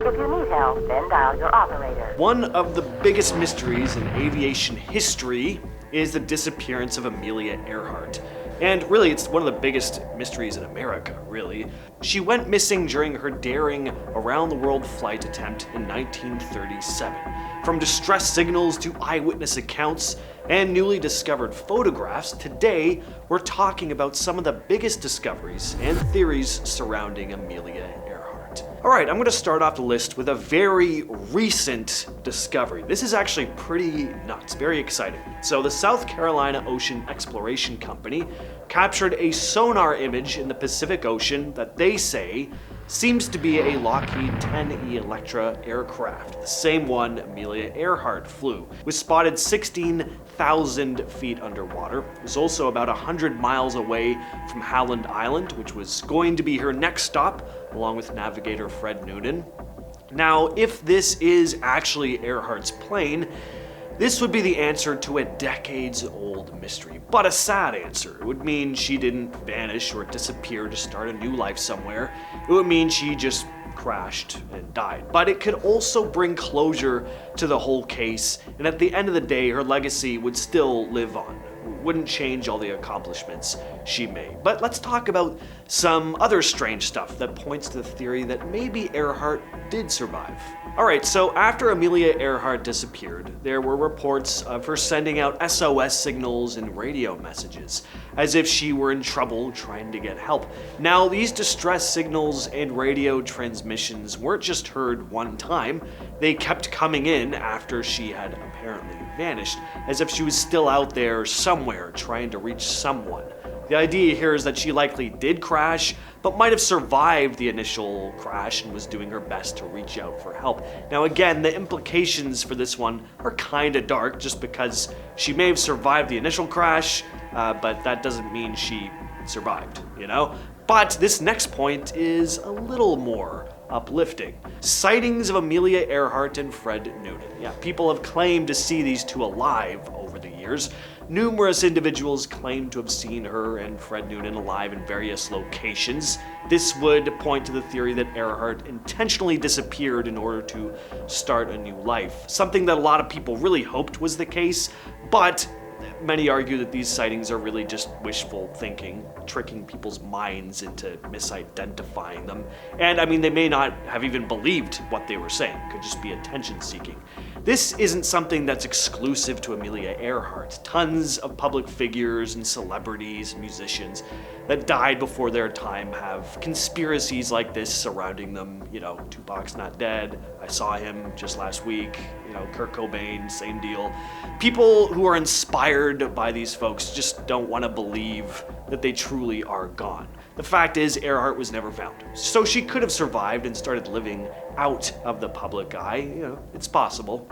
If you need help, then dial your operator. One of the biggest mysteries in aviation history is the disappearance of Amelia Earhart. And really, it's one of the biggest mysteries in America, really. She went missing during her daring around-the-world flight attempt in 1937. From distress signals to eyewitness accounts and newly discovered photographs, today we're talking about some of the biggest discoveries and theories surrounding Amelia Earhart. Alright, I'm going to start off the list with a very recent discovery. This is actually pretty nuts, very exciting. So the South Carolina Ocean Exploration Company captured a sonar image in the Pacific Ocean that they say seems to be a Lockheed 10E Electra aircraft, the same one Amelia Earhart flew. It was spotted 16,000 feet underwater. It was also about 100 miles away from Howland Island, which was going to be her next stop, along with navigator Fred Noonan. Now, if this is actually Earhart's plane, this would be the answer to a decades-old mystery, but a sad answer. It would mean she didn't vanish or disappear to start a new life somewhere. It would mean she just crashed and died. But it could also bring closure to the whole case, and at the end of the day, her legacy would still live on. It wouldn't change all the accomplishments she made. But let's talk about some other strange stuff that points to the theory that maybe Earhart did survive. Alright, so after Amelia Earhart disappeared, there were reports of her sending out SOS signals and radio messages, as if she were in trouble trying to get help. Now, these distress signals and radio transmissions weren't just heard one time, they kept coming in after she had apparently vanished, as if she was still out there somewhere trying to reach someone. The idea here is that she likely did crash, but might have survived the initial crash and was doing her best to reach out for help. Now again, the implications for this one are kinda dark, just because she may have survived the initial crash, but that doesn't mean she survived, you know? But this next point is a little more uplifting. Sightings of Amelia Earhart and Fred Noonan. Yeah, people have claimed to see these two alive over the years. Numerous individuals claim to have seen her and Fred Noonan alive in various locations. This would point to the theory that Earhart intentionally disappeared in order to start a new life. Something that a lot of people really hoped was the case, but many argue that these sightings are really just wishful thinking, tricking people's minds into misidentifying them. And I mean, they may not have even believed what they were saying. It could just be attention seeking. This isn't something that's exclusive to Amelia Earhart. Tons of public figures and celebrities and musicians that died before their time have conspiracies like this surrounding them. You know, Tupac's not dead. I saw him just last week. You know, Kurt Cobain, same deal. People who are inspired by these folks just don't want to believe that they truly are gone. The fact is, Earhart was never found. So she could have survived and started living out of the public eye. You know, it's possible.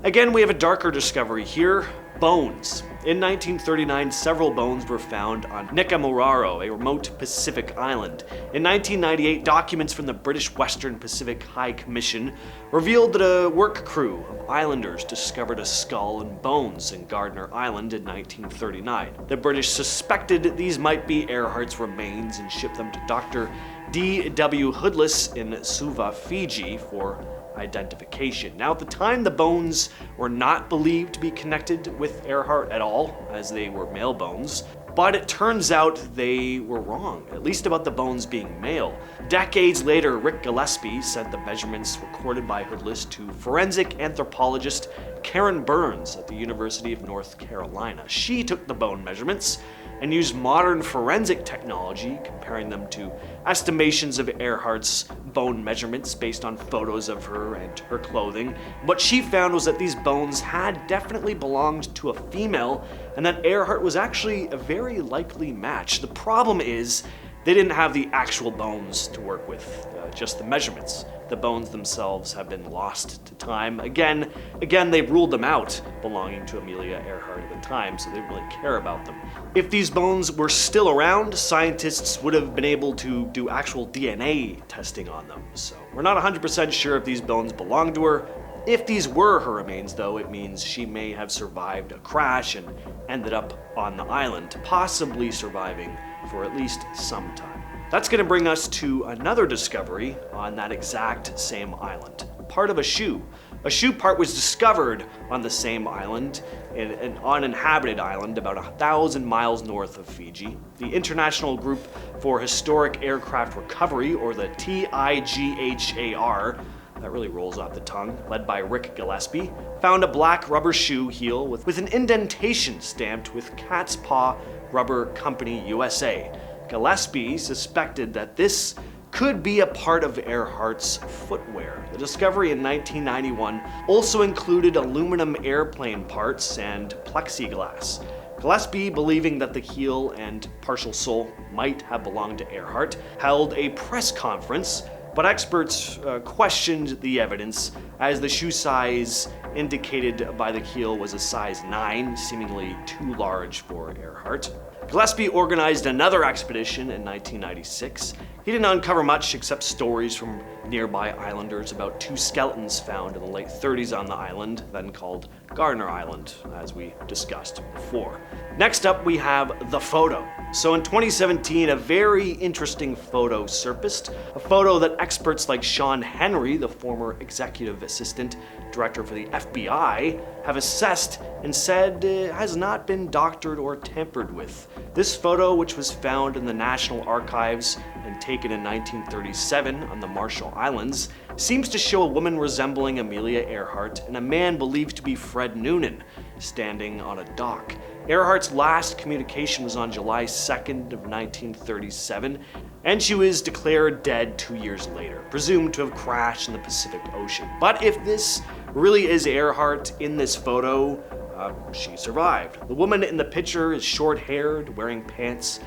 Again, we have a darker discovery here. Bones. In 1939, several bones were found on Nikamoraro, a remote Pacific island. In 1998, documents from the British Western Pacific High Commission revealed that a work crew of islanders discovered a skull and bones in Gardner Island in 1939. The British suspected these might be Earhart's remains and shipped them to Dr. D.W. Hoodless in Suva, Fiji for identification. Now, at the time, the bones were not believed to be connected with Earhart at all, as they were male bones, but it turns out they were wrong, at least about the bones being male. Decades later, Rick Gillespie sent the measurements recorded by Hoodless to forensic anthropologist Karen Burns at the University of North Carolina. She took the bone measurements and used modern forensic technology, comparing them to estimations of Earhart's bone measurements based on photos of her and her clothing. What she found was that these bones had definitely belonged to a female, and that Earhart was actually a very likely match. The problem is, they didn't have the actual bones to work with, just the measurements. The bones themselves have been lost to time. Again, they ruled them out belonging to Amelia Earhart at the time, so they didn't really care about them. If these bones were still around, scientists would have been able to do actual DNA testing on them. So we're not 100% sure if these bones belonged to her. If these were her remains, though, it means she may have survived a crash and ended up on the island, possibly surviving for at least some time. That's going to bring us to another discovery on that exact same island. Part of a shoe. A shoe part was discovered on the same island, in an uninhabited island about 1,000 miles north of Fiji. The International Group for Historic Aircraft Recovery, or the TIGHAR, that really rolls off the tongue, led by Rick Gillespie, found a black rubber shoe heel with an indentation stamped with Cat's Paw Rubber Company USA. Gillespie suspected that this could be a part of Earhart's footwear. The discovery in 1991 also included aluminum airplane parts and plexiglass. Gillespie, believing that the heel and partial sole might have belonged to Earhart, held a press conference, but experts questioned the evidence as the shoe size indicated by the heel was a size 9, seemingly too large for Earhart. Gillespie organized another expedition in 1996. He didn't uncover much except stories from nearby islanders about 2 skeletons found in the late 30s on the island, then called Gardner Island, as we discussed before. Next up, we have the photo. So in 2017, a very interesting photo surfaced, a photo that experts like Sean Henry, the former executive assistant director for the FBI, have assessed and said has not been doctored or tampered with. This photo, which was found in the National Archives and taken in 1937 on the Marshall Islands, seems to show a woman resembling Amelia Earhart and a man believed to be Fred Noonan standing on a dock. Earhart's last communication was on July 2nd of 1937, and she was declared dead 2 years later, presumed to have crashed in the Pacific Ocean. But if this really is Earhart in this photo, she survived. The woman in the picture is short-haired, wearing pants,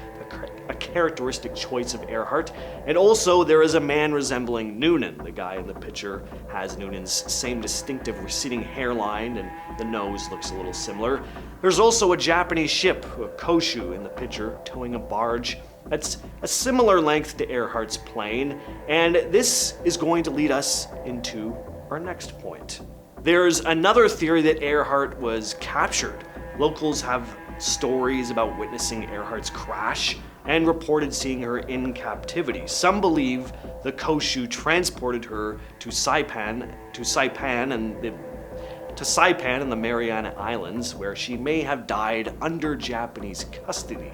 a characteristic choice of Earhart, and also there is a man resembling Noonan. The guy in the picture has Noonan's same distinctive receding hairline, and the nose looks a little similar. There's also a Japanese ship, a Koshu, in the picture, towing a barge that's a similar length to Earhart's plane, and this is going to lead us into our next point. There's another theory that Earhart was captured. Locals have stories about witnessing Earhart's crash and reported seeing her in captivity. Some believe the Koshu transported her to Saipan and the Mariana Islands, where she may have died under Japanese custody.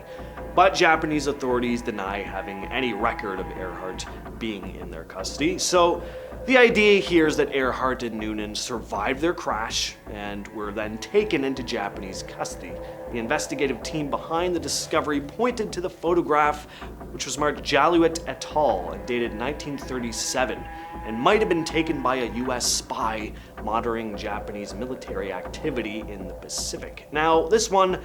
But Japanese authorities deny having any record of Earhart being in their custody. So the idea here is that Earhart and Noonan survived their crash and were then taken into Japanese custody. The investigative team behind the discovery pointed to the photograph, which was marked Jaluit et al. And dated 1937, and might have been taken by a US spy monitoring Japanese military activity in the Pacific. Now, this one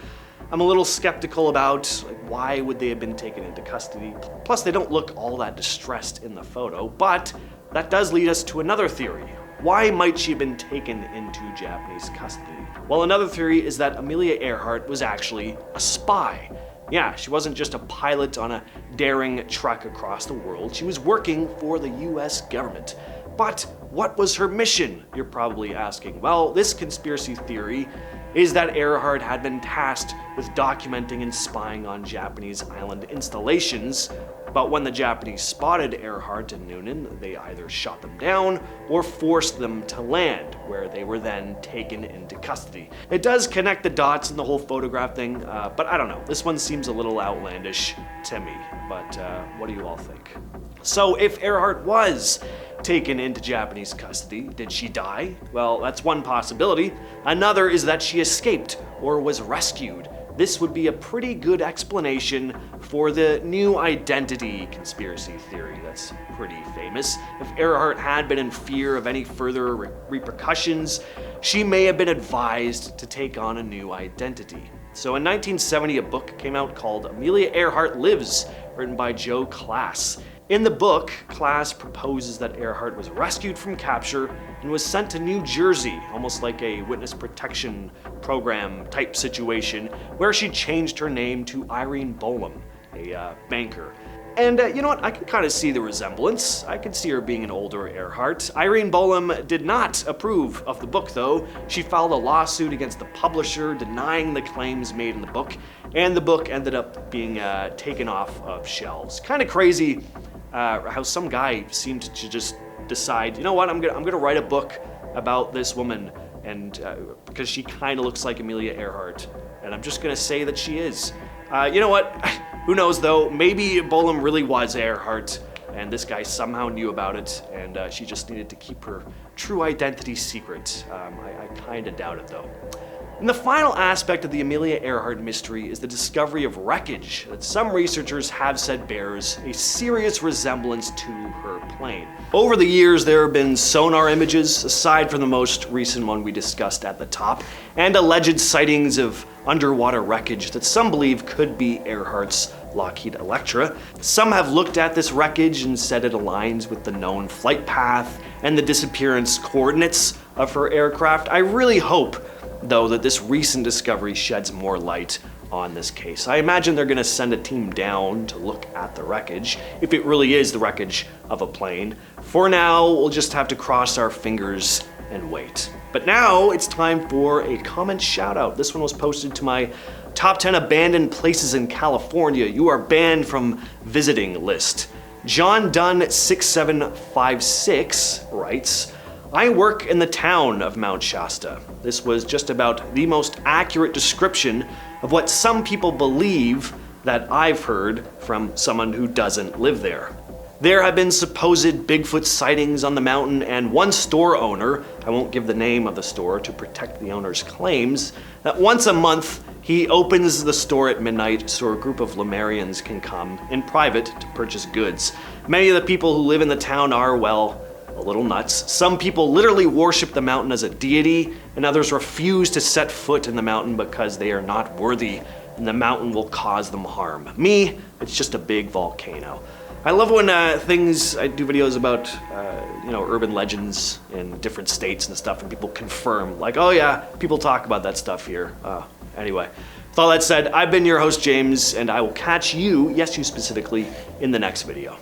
I'm a little skeptical about. Why would they have been taken into custody? Plus, they don't look all that distressed in the photo, but that does lead us to another theory. Why might she have been taken into Japanese custody? Well, another theory is that Amelia Earhart was actually a spy. Yeah, she wasn't just a pilot on a daring trek across the world. She was working for the US government. But what was her mission, you're probably asking? Well, this conspiracy theory is that Earhart had been tasked with documenting and spying on Japanese island installations, but when the Japanese spotted Earhart and Noonan, they either shot them down or forced them to land, where they were then taken into custody. It does connect the dots in the whole photograph thing, but I don't know. This one seems a little outlandish to me, but what do you all think? So if Earhart was taken into Japanese custody, did she die? Well, that's one possibility. Another is that she escaped or was rescued. This would be a pretty good explanation for the new identity conspiracy theory that's pretty famous. If Earhart had been in fear of any further repercussions, she may have been advised to take on a new identity. So in 1970, a book came out called Amelia Earhart Lives, written by Joe Class. In the book, Class proposes that Earhart was rescued from capture and was sent to New Jersey, almost like a witness protection program type situation, where she changed her name to Irene Bolam, a banker. And you know what? I can kind of see the resemblance. I could see her being an older Earhart. Irene Bolam did not approve of the book, though. She filed a lawsuit against the publisher, denying the claims made in the book, and the book ended up being taken off of shelves. Kind of crazy how some guy seemed to just decide, you know what, I'm gonna write a book about this woman, and because she kind of looks like Amelia Earhart, and I'm just gonna say that she is. You know what? Who knows though? Maybe Bolam really was Earhart, and this guy somehow knew about it, and she just needed to keep her true identity secret. I kind of doubt it though. And the final aspect of the Amelia Earhart mystery is the discovery of wreckage that some researchers have said bears a serious resemblance to her plane. Over the years, there have been sonar images, aside from the most recent one we discussed at the top, and alleged sightings of underwater wreckage that some believe could be Earhart's Lockheed Electra. Some have looked at this wreckage and said it aligns with the known flight path and the disappearance coordinates of her aircraft. I really hope, though, that this recent discovery sheds more light on this case. I imagine they're gonna send a team down to look at the wreckage, if it really is the wreckage of a plane. For now, we'll just have to cross our fingers and wait. But now it's time for a comment shout out. This one was posted to my top 10 abandoned places in California you are banned from visiting list. John Dunn 6756 writes, I work in the town of Mount Shasta. This was just about the most accurate description of what some people believe that I've heard from someone who doesn't live there. There have been supposed Bigfoot sightings on the mountain, and one store owner, I won't give the name of the store to protect the owner's claims, that once a month he opens the store at midnight so a group of Lemurians can come in private to purchase goods. Many of the people who live in the town are, well, a little nuts. Some people literally worship the mountain as a deity, and others refuse to set foot in the mountain because they are not worthy and the mountain will cause them harm. Me, it's just a big volcano. I love when I do videos about urban legends in different states and stuff, and people confirm, like, oh yeah, people talk about that stuff here. Anyway, with all that said, I've been your host, James, and I will catch you, yes you specifically, in the next video.